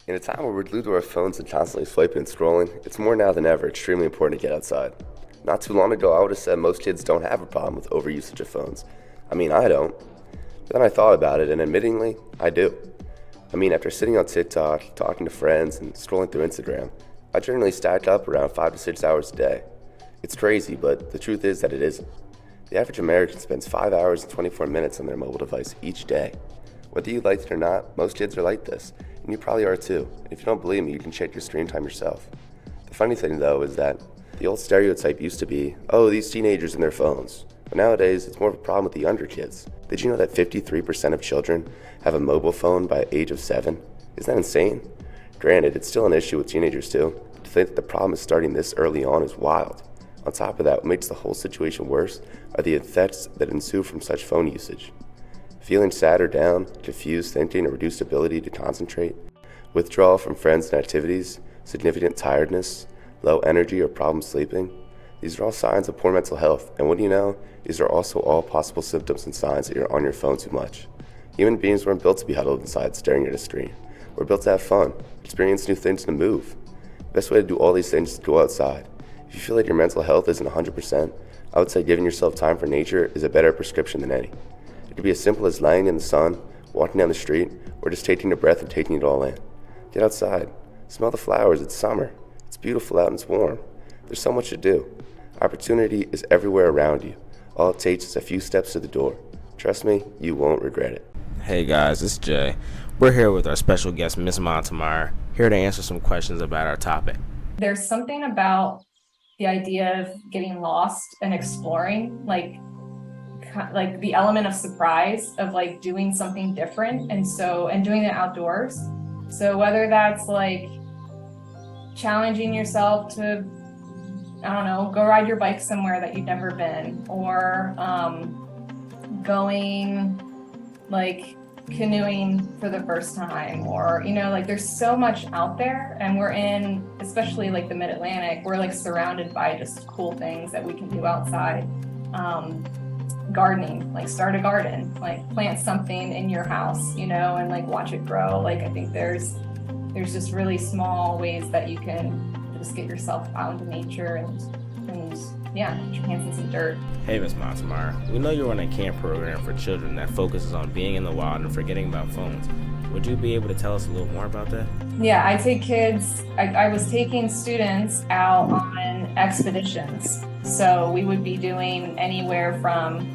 In a time where we're glued to our phones and constantly swiping and scrolling, it's more now than ever extremely important to get outside. Not too long ago, I would have said most kids don't have a problem with overusage of phones. I mean, I don't. But then I thought about it, and admittingly, I do. After sitting on TikTok, talking to friends, and scrolling through Instagram, I generally stack up around 5 to 6 hours a day. It's crazy, but the truth is that it isn't. The average American spends 5 hours and 24 minutes on their mobile device each day. Whether you like it or not, most kids are like this, and you probably are too. And if you don't believe me, you can check your screen time yourself. The funny thing though is that the old stereotype used to be, oh, these teenagers and their phones. But nowadays, it's more of a problem with the younger kids. Did you know that 53% of children have a mobile phone by the age of 7? Isn't that insane? Granted, it's still an issue with teenagers too. But to think that the problem is starting this early on is wild. On top of that, what makes the whole situation worse are the effects that ensue from such phone usage. Feeling sad or down, confused thinking or reduced ability to concentrate, withdrawal from friends and activities, significant tiredness, low energy or problem sleeping. These are all signs of poor mental health, and what do you know? These are also all possible symptoms and signs that you're on your phone too much. Human beings weren't built to be huddled inside staring at a screen. We're built to have fun, experience new things, and to move. The best way to do all these things is to go outside. If you feel like your mental health isn't 100%, I would say giving yourself time for nature is a better prescription than any. It could be as simple as lying in the sun, walking down the street, or just taking a breath and taking it all in. Get outside. Smell the flowers. It's summer. It's beautiful out and it's warm. There's so much to do. Opportunity is everywhere around you. All it takes is a few steps to the door. Trust me, you won't regret it. Hey guys, it's Jay. We're here with our special guest, Miss Montemar, here to answer some questions about our topic. There's something about the idea of getting lost and exploring, like the element of surprise of like doing something different and doing it outdoors. So whether that's like challenging yourself to, I don't know, go ride your bike somewhere that you've never been, or going like canoeing for the first time, or there's so much out there, and we're in, especially like the mid-Atlantic, we're like surrounded by just cool things that we can do outside. Gardening, like start a garden, like plant something in your house, and like watch it grow. Like I think there's just really small ways that you can just get yourself out into nature and yeah, get your hands in some dirt. Hey Miss Montemar, we know you're on a camp program for children that focuses on being in the wild and forgetting about phones. Would you be able to tell us a little more about that? Yeah, I take kids, I was taking students out on expeditions. So we would be doing anywhere from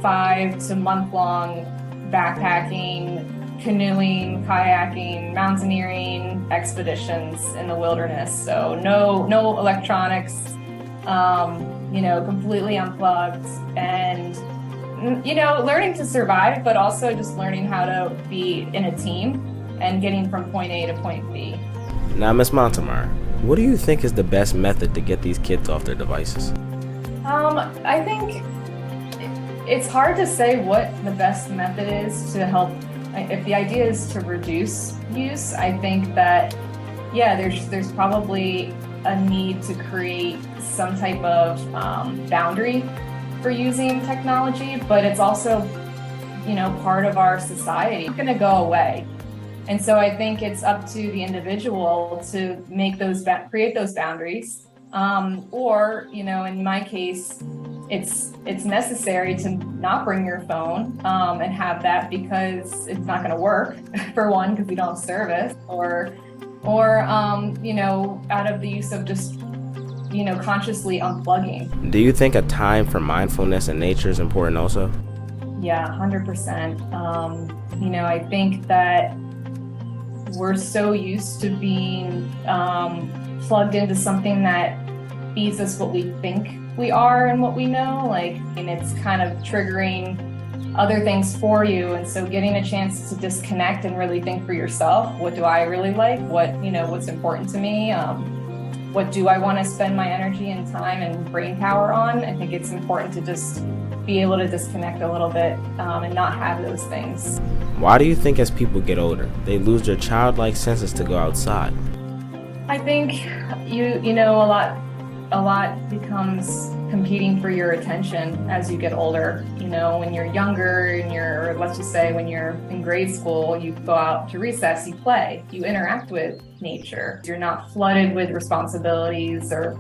5 to month-long backpacking, canoeing, kayaking, mountaineering expeditions in the wilderness. So no electronics, completely unplugged, and learning to survive, but also just learning how to be in a team and getting from point A to point B. Now, Miss Montemar, what do you think is the best method to get these kids off their devices? I think it's hard to say what the best method is to help. If the idea is to reduce use, I think that, yeah, there's probably a need to create some type of boundary for using technology, but it's also, part of our society. It's going to go away. And so I think it's up to the individual to make create those boundaries. Or, in my case, it's necessary to not bring your phone and have that, because it's not going to work, for one, because we don't have service, or out of the use of just, consciously unplugging. Do you think a time for mindfulness in nature is important also? Yeah, 100%. I think that we're so used to being plugged into something that feeds us what we think we are and what we know, and it's kind of triggering other things for you. And so getting a chance to disconnect and really think for yourself, what do I really like? What's important to me? What do I want to spend my energy and time and brain power on? I think it's important to just be able to disconnect a little bit and not have those things. Why do you think as people get older, they lose their childlike senses to go outside? I think, a lot a lot becomes competing for your attention as you get older. You know, when you're younger and or let's just say when you're in grade school, you go out to recess, you play, you interact with nature. You're not flooded with responsibilities or,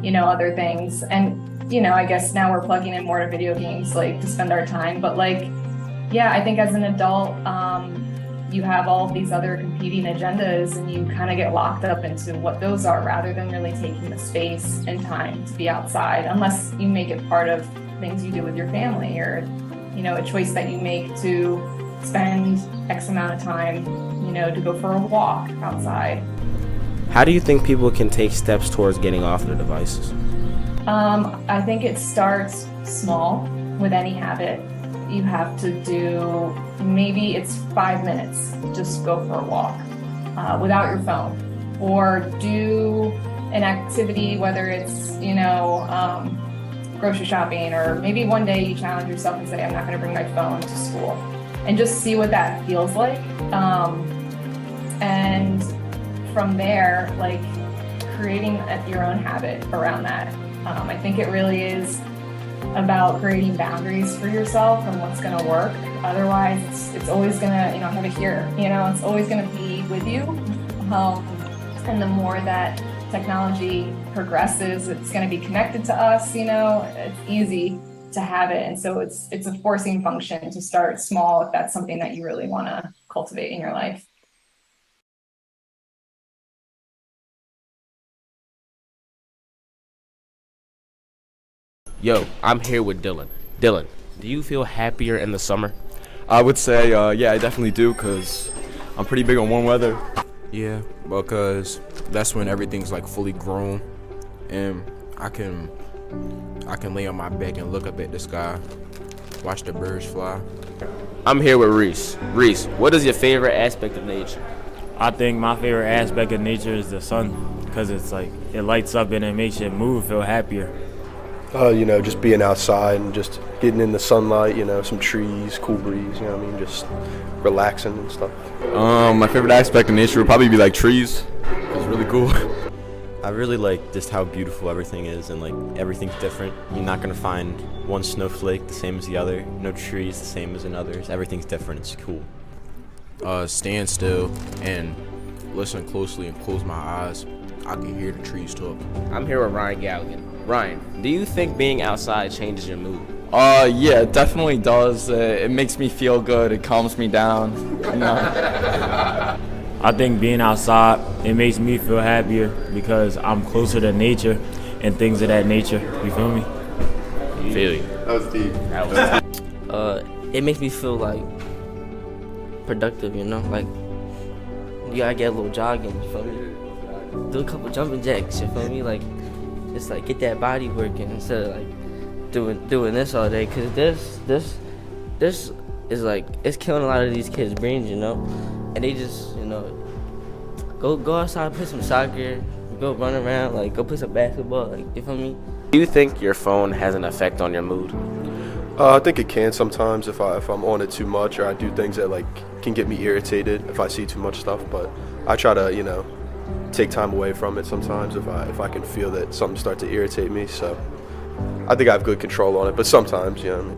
you know, other things. And, you know, I guess now we're plugging in more to video games, like to spend our time. But like, yeah, I think as an adult, you have all of these other competing agendas and you kind of get locked up into what those are rather than really taking the space and time to be outside, unless you make it part of things you do with your family or, you know, a choice that you make to spend X amount of time, you know, to go for a walk outside. How do you think people can take steps towards getting off their devices? I think it starts small with any habit. You have to do, maybe it's 5 minutes, just go for a walk without your phone, or do an activity, whether it's, you know, grocery shopping, or maybe one day you challenge yourself and say, I'm not going to bring my phone to school, and just see what that feels like. And from there, like creating your own habit around that. I think it really is about creating boundaries for yourself and what's going to work. Otherwise, it's always going to, you know, have it here, you know, it's always going to be with you. And the more that technology progresses, it's going to be connected to us, you know, it's easy to have it. And so it's a forcing function to start small if that's something that you really want to cultivate in your life. Yo, I'm here with Dylan. Dylan, do you feel happier in the summer? I would say, yeah, I definitely do, because I'm pretty big on warm weather. Yeah, because that's when everything's like fully grown, and I can lay on my back and look up at the sky, watch the birds fly. I'm here with Reese. Reese, what is your favorite aspect of nature? I think my favorite aspect of nature is the sun, because it's like it lights up and it makes you move, feel happier. You know, just being outside and just getting in the sunlight, you know, some trees, cool breeze, you know what I mean, just relaxing and stuff. My favorite aspect of nature would probably be like trees. It's really cool. I really like just how beautiful everything is, and like everything's different. You're not gonna find one snowflake the same as the other, no trees the same as another. Everything's different. It's cool. Stand still and listen closely and close my eyes. I can hear the trees talk. I'm here with Ryan Galloway. Ryan, do you think being outside changes your mood? Yeah, it definitely does. It makes me feel good. It calms me down. You know? I think being outside, it makes me feel happier because I'm closer to nature and things of that nature. You feel me? Feel you. That was deep. It makes me feel like productive, you know, like you gotta get a little jogging, you feel me? Do a couple jumping jacks, you feel me? Like just like get that body working instead of like doing this all day, cause this is like it's killing a lot of these kids' brains, you know, and they just, you know, go outside, play some soccer, go run around, like go play some basketball, like, you feel me? Do you think your phone has an effect on your mood? I think it can sometimes if I'm on it too much, or I do things that like can get me irritated if I see too much stuff. But I try to, you know, take time away from it sometimes if I can feel that something starts to irritate me. So I think I have good control on it, but sometimes, you know.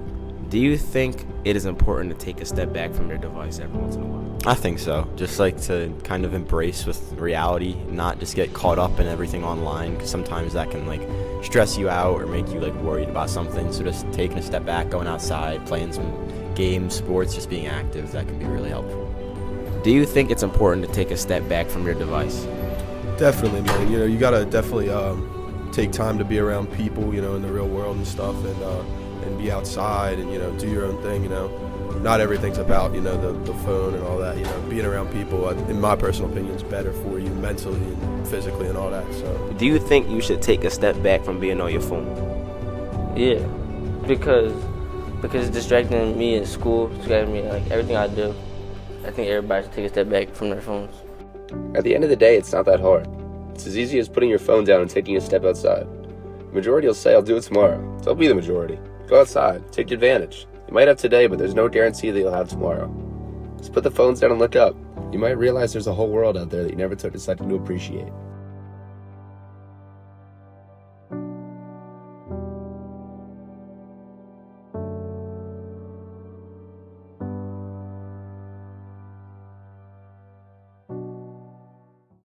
Do you think it is important to take a step back from your device every once in a while? I think so. Just like to kind of embrace with reality, not just get caught up in everything online, because sometimes that can like stress you out or make you like worried about something. So just taking a step back, going outside, playing some games, sports, just being active, that can be really helpful. Do you think it's important to take a step back from your device? Definitely, man. You know, you gotta definitely take time to be around people, you know, in the real world and stuff, and be outside and, you know, do your own thing. You know, not everything's about, you know, the phone and all that. You know, being around people, in my personal opinion, is better for you mentally and physically and all that. So, do you think you should take a step back from being on your phone? Yeah, because it's distracting me in school, distracting me like everything I do. I think everybody should take a step back from their phones. At the end of the day, it's not that hard. It's as easy as putting your phone down and taking a step outside. The majority will say, I'll do it tomorrow. Don't be the majority. Go outside. Take advantage. You might have today, but there's no guarantee that you'll have tomorrow. Just put the phones down and look up. You might realize there's a whole world out there that you never took a second to appreciate.